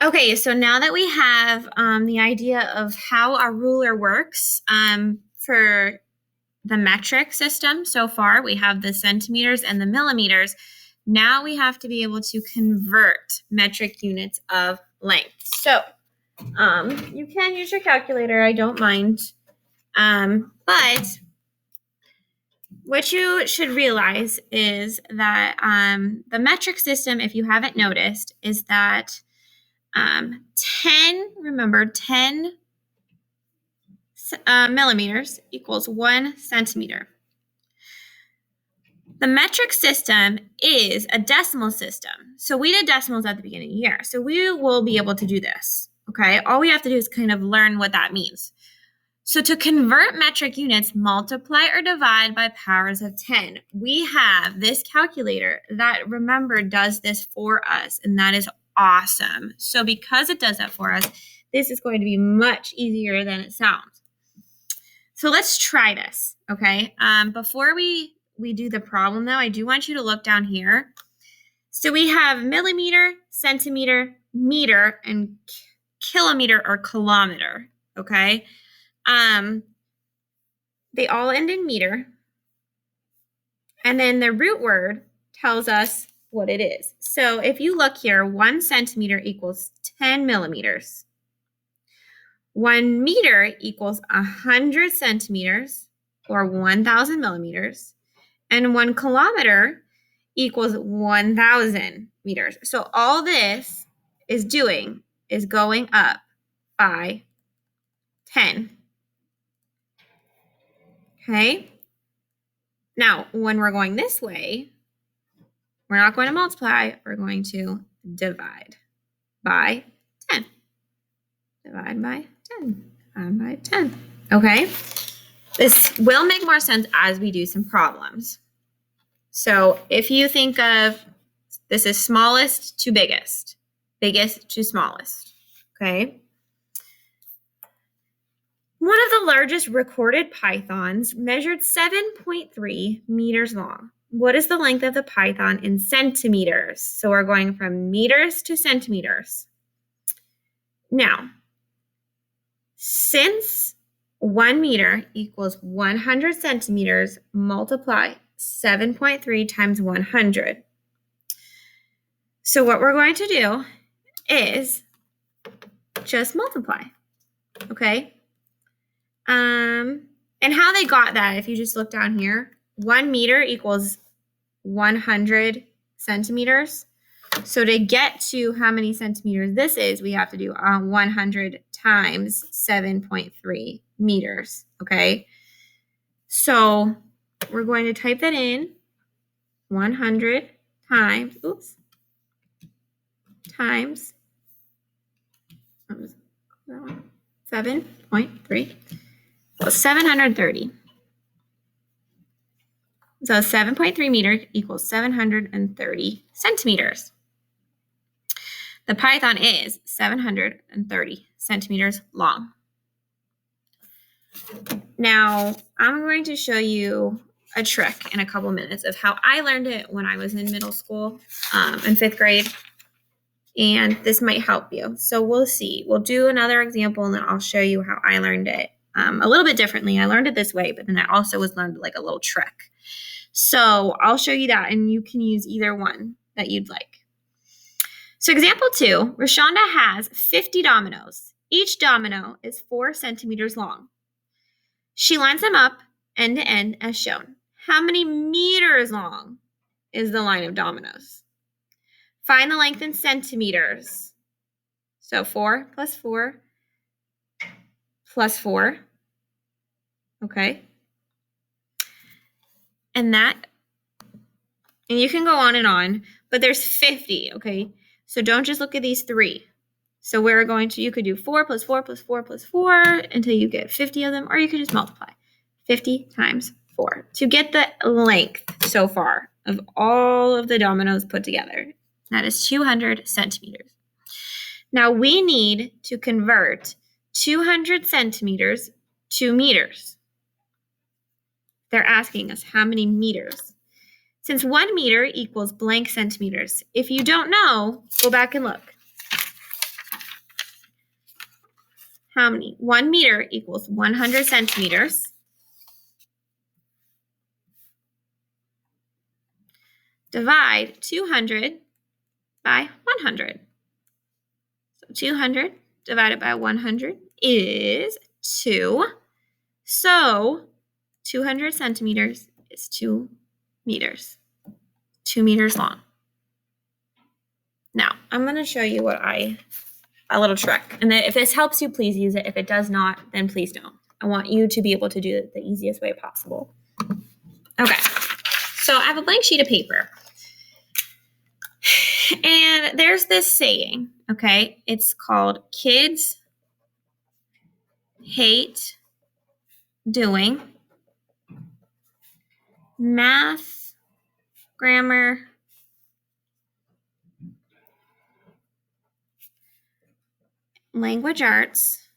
Okay, so now that we have the idea of how our ruler works for the metric system so far, we have the centimeters and the millimeters. Now we have to be able to convert metric units of length. So you can use your calculator, I don't mind. But what you should realize is that the metric system, if you haven't noticed, is that 10 millimeters equals 1 centimeter. The metric system is a decimal system. So we did decimals at the beginning of the year. So we will be able to do this, okay? All we have to do is kind of learn what that means. So to convert metric units, multiply or divide by powers of 10. We have this calculator that, remember, does this for us, and that is awesome. So because it does that for us, this is going to be much easier than it sounds. So let's try this, okay? Before we do the problem, though, I do want you to look down here. So we have millimeter, centimeter, meter, and kilometer or kilometer, okay? They all end in meter. And then the root word tells us what it is. So if you look here, 1 centimeter equals 10 millimeters. 1 meter equals 100 centimeters or 1,000 millimeters. And 1 kilometer equals 1,000 meters. So all this is doing is going up by 10. Okay? Now, when we're going this way, we're not going to multiply, we're going to divide by 10. Divide by 10. Divide by 10. Okay? This will make more sense as we do some problems. So if you think of, this is smallest to biggest, biggest to smallest, okay? One of the largest recorded pythons measured 7.3 meters long. What is the length of the python in centimeters? So we're going from meters to centimeters. Now, since 1 meter equals 100 centimeters, multiply 7.3 times 100. So what we're going to do is just multiply, okay? And how they got that, if you just look down here, 1 meter equals 100 centimeters. So to get to how many centimeters this is, we have to do 100 times 7.3 meters, okay? So we're going to type that in, 100 times, times 7.3, well, 730. So 7.3 meters equals 730 centimeters. The python is 730 centimeters long. Now, I'm going to show you a trick in a couple minutes of how I learned it when I was in middle school, in 5th grade. And this might help you. So we'll see. We'll do another example, and then I'll show you how I learned it a little bit differently. I learned it this way, but then I also learned like a little trick. So I'll show you that, and you can use either one that you'd like. So example 2, Rashonda has 50 dominoes. Each domino is 4 centimeters long. She lines them up end to end as shown. How many meters long is the line of dominoes? Find the length in centimeters. So 4 plus 4 plus 4. Okay. And you can go on, but there's 50, okay? So don't just look at these 3. So you could do 4 plus 4 plus 4 plus 4 until you get 50 of them, or you could just multiply 50 times 4 to get the length so far of all of the dominoes put together. That is 200 centimeters. Now we need to convert 200 centimeters to meters. They're asking us how many meters. Since 1 meter equals blank centimeters, if you don't know, go back and look. how many? 1 meter equals 100 centimeters. Divide 200 by 100. So 200 divided by 100 is 2. So 200 centimeters is 2 meters. 2 meters long. Now, I'm going to show you a little trick. And if this helps you, please use it. If it does not, then please don't. I want you to be able to do it the easiest way possible. Okay. So I have a blank sheet of paper. And there's this saying, okay? It's called kids hate doing math, grammar, language arts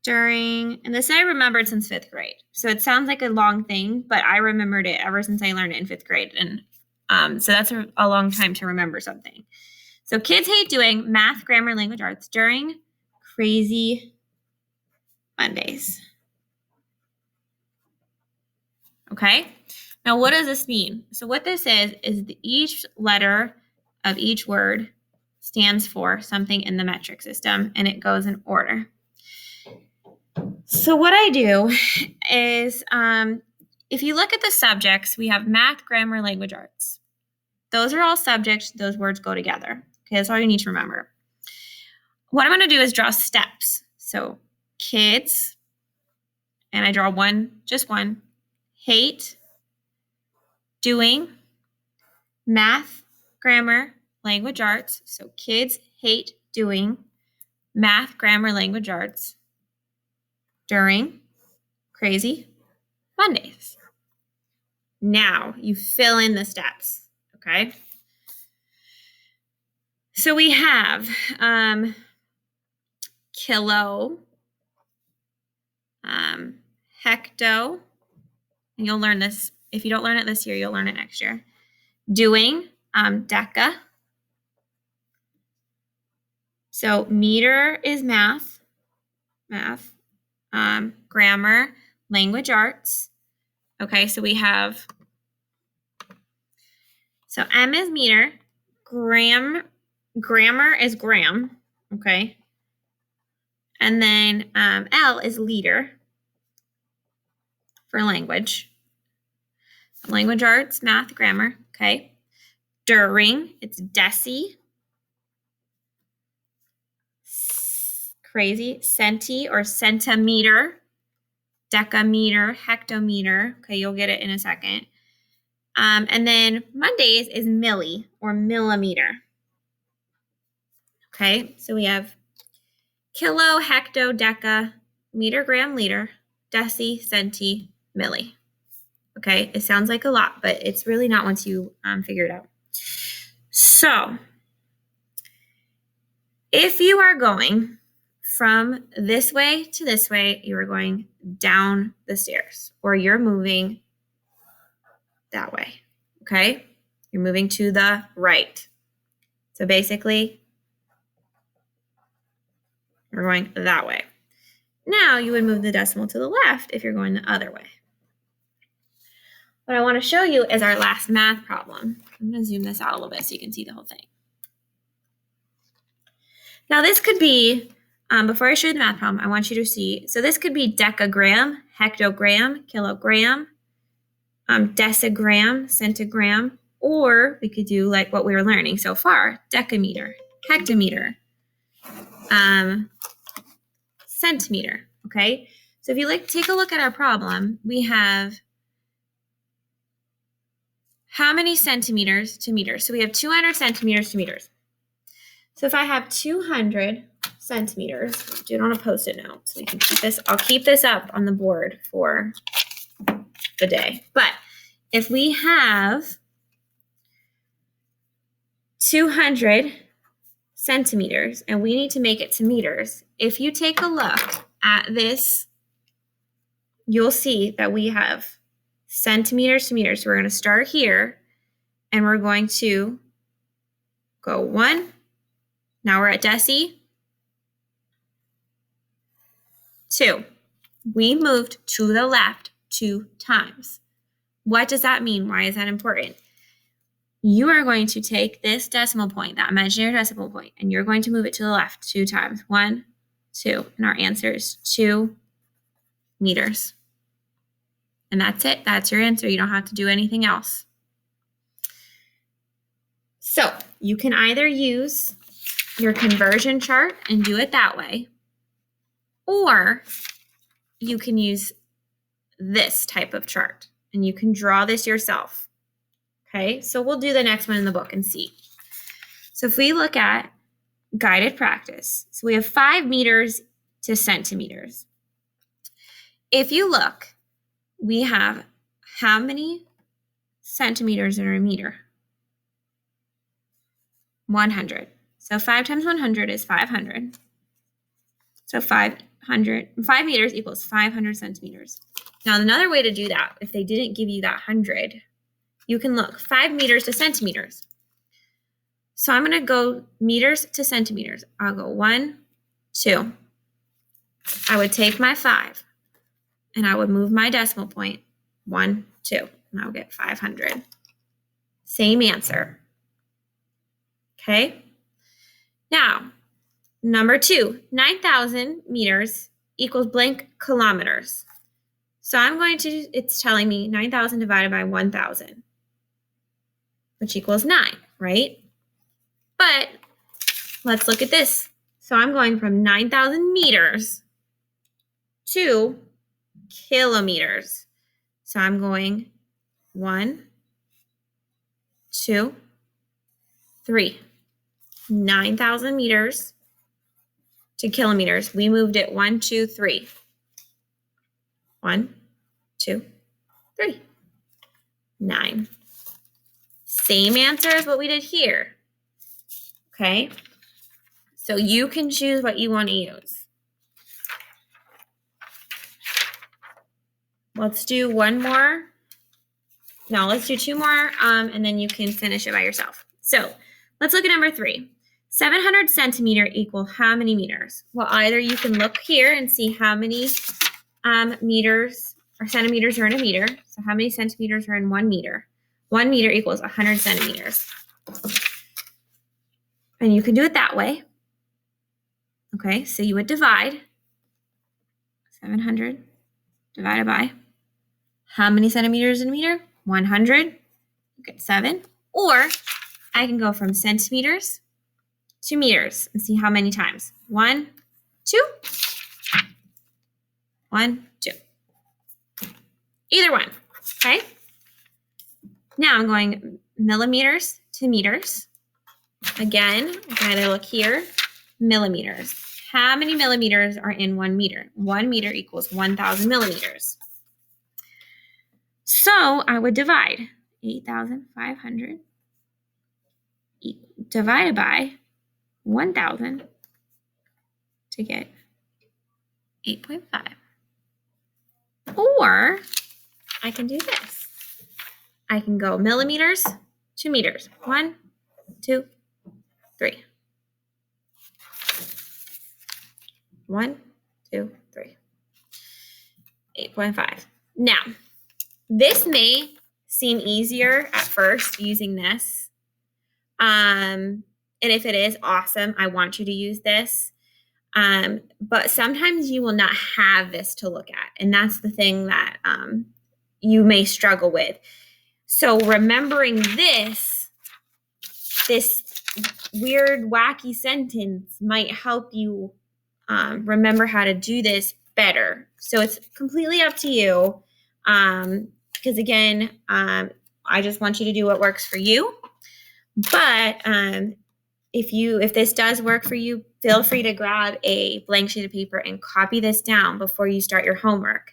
during, and this I remembered since 5th grade. So it sounds like a long thing, but I remembered it ever since I learned it in 5th grade. And so that's a long time to remember something. So kids hate doing math, grammar, language arts during crazy Mondays. Okay? Now, what does this mean? So what this is each letter of each word stands for something in the metric system, and it goes in order. So what I do is, if you look at the subjects, we have math, grammar, language arts. Those are all subjects. Those words go together. Okay, that's all you need to remember. What I'm going to do is draw steps. So kids, and I draw just one, hate doing math, grammar, language arts. So kids hate doing math, grammar, language arts during crazy Mondays. Now you fill in the steps, okay? So we have kilo, hecto, and you'll learn this. If you don't learn it this year, you'll learn it next year. Doing, deca. So meter is math, grammar, language arts. Okay, so we have, so M is meter, grammar is gram, okay? And then L is liter for language. Language arts, math, grammar, okay? During, it's deci. Crazy, centi or centimeter, decameter, hectometer. Okay, you'll get it in a second. And then Mondays is milli or millimeter. Okay, so we have kilo, hecto, deca, meter, gram, liter, deci, centi, milli. Okay, it sounds like a lot, but it's really not once you figure it out. So, if you are going from this way to this way, you are going down the stairs, or you're moving that way, okay? You're moving to the right. So basically, you're going that way. Now you would move the decimal to the left if you're going the other way. What I want to show you is our last math problem. I'm going to zoom this out a little bit so you can see the whole thing. Now this could be, before I show you the math problem, I want you to see, so this could be decagram, hectogram, kilogram, decigram, centigram, or we could do like what we were learning so far, decameter, hectometer, centimeter, okay? So if you take a look at our problem, we have how many centimeters to meters? So we have 200 centimeters to meters. So if I have 200 centimeters, do it on a Post-it note so we can keep this. I'll keep this up on the board for the day. But if we have 200 centimeters and we need to make it to meters, if you take a look at this, you'll see that we have centimeters to meters. So we're going to start here and we're going to go 1, Now we're at deci. 2. We moved to the left 2 times. What does that mean? Why is that important? You are going to take this decimal point, that imaginary decimal point, and you're going to move it to the left 2 times. 1, 2. And our answer is 2 meters. And that's it. That's your answer. You don't have to do anything else. So you can either use your conversion chart and do it that way, or you can use this type of chart and you can draw this yourself. Okay, so we'll do the next one in the book and see. So if we look at guided practice, so we have 5 meters to centimeters. If you look, we have how many centimeters in a meter? 100. So 5 times 100 is 500. So 5 meters equals 500 centimeters. Now, another way to do that, if they didn't give you that 100, you can look 5 meters to centimeters. So I'm going to go meters to centimeters. I'll go 1, 2. I would take my 5 and I would move my decimal point 1, 2, and I'll get 500. Same answer. Okay. Now, number 2, 9,000 meters equals blank kilometers. So it's telling me 9,000 divided by 1,000, which equals 9, right? But let's look at this. So I'm going from 9,000 meters to kilometers. So I'm going 1, 2, 3. 9,000 meters to kilometers. We moved it 1, 2, 3. 1, 2, 3. 9. Same answer as what we did here. Okay? So you can choose what you want to use. Let's do one more. No, let's do 2 more, and then you can finish it by yourself. So let's look at number 3. 700 centimeter equal how many meters? Well, either you can look here and see how many meters or centimeters are in a meter. So how many centimeters are in 1 meter? 1 meter equals 100 centimeters. And you can do it that way. Okay, so you would divide 700 divided by how many centimeters in a meter? 100. You get 7. Or I can go from centimeters to meters and see how many times. 1, 2. 1, 2. Either one, okay? Now I'm going millimeters to meters. Again, I can either look here, millimeters. How many millimeters are in 1 meter? 1 meter equals 1,000 millimeters. So I would divide 8,500 divided by 1,000 to get 8.5. Or I can do this. I can go millimeters to meters. 1, 2, 3. 1, 2, 3. 8.5. Now, this may seem easier at first using this. And if it is, awesome. I want you to use this. But sometimes you will not have this to look at. And that's the thing that you may struggle with. So remembering this weird, wacky sentence might help you remember how to do this better. So it's completely up to you. Because again, I just want you to do what works for you. But if this does work for you, feel free to grab a blank sheet of paper and copy this down before you start your homework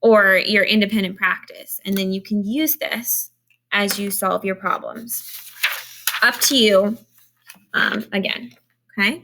or your independent practice. And then you can use this as you solve your problems. Up to you again, okay?